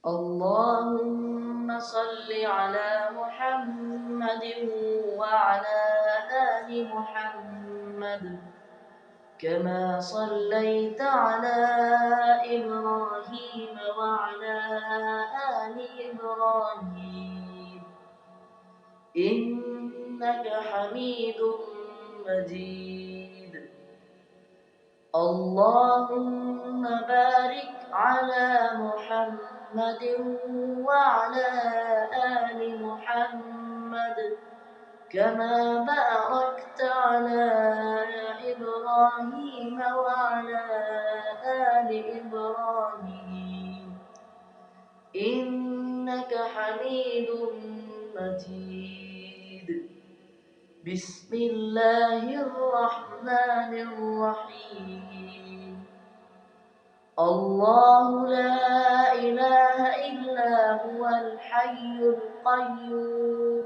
اللهم صل على محمد وعلى آل محمد كما صليت على إبراهيم وعلى آل إبراهيم إنك حميد مجيد. اللهم بارك على محمد وعلى آل محمد كما باركت على إبراهيم وعلى آل إبراهيم إنك حميد مجيد. بسم الله الرحمن الرحيم. الله لا إله إلا هو الحي القيوم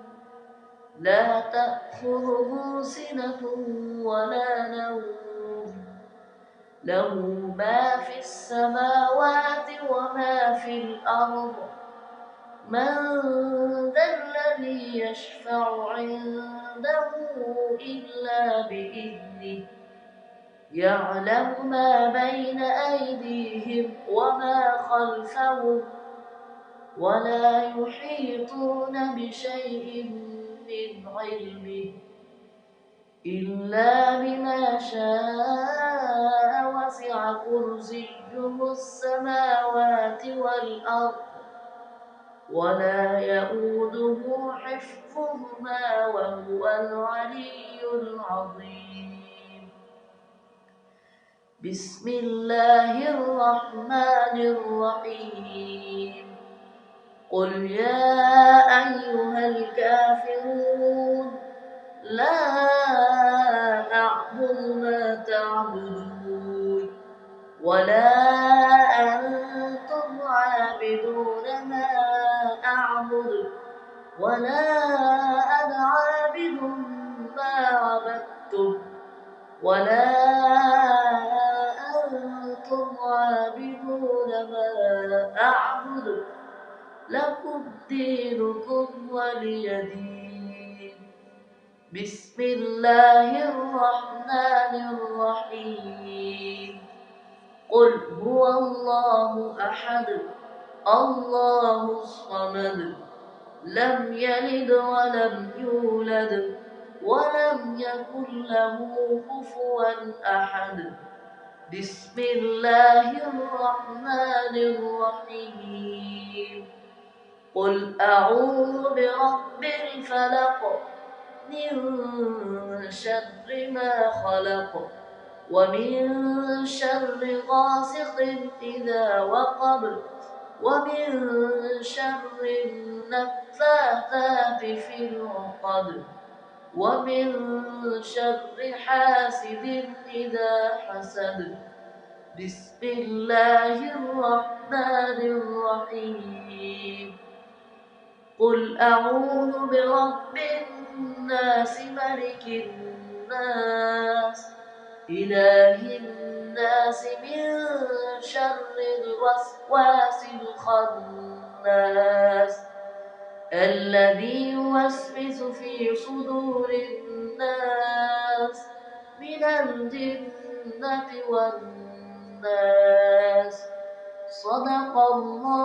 لا تأخذه سنة ولا نوم له ما في السماوات وما في الأرض من ذا الذي يشفع عنده إلا بإذنه يعلم ما بين أيديهم وما خلفهم ولا يحيطون بشيء من علمه إلا بما شاء وسع كرسيه السماوات والأرض ولا يئوده حفظهما وهو العلي العظيم. بسم الله الرحمن الرحيم. قل يا أيها الكافرون لا أعبد ما تعبدون ولا أنتم عابدون ما أعبد ولا أنا عابد ما عبدتم ولا أنتم عابدون ما أعبد لكم دينكم ولي دين. بسم الله الرحمن الرحيم. قل هو الله أحد الله الصمد لم يلد ولم يولد ولم يكن له كفوا أحد. بسم الله الرحمن الرحيم. قل أعوذ برب الفلق من شر ما خلق ومن شر غاسق إذا وقب ومن شر النفاثات في العقد ومن شر حاسد إذا حسد. بسم الله الرحمن الرحيم. قل أعوذ برب الناس ملك الناس إله الناس من شر الوسواس الخناس الذي يوسوس في صدور الناس من الجنة والناس. صدق الله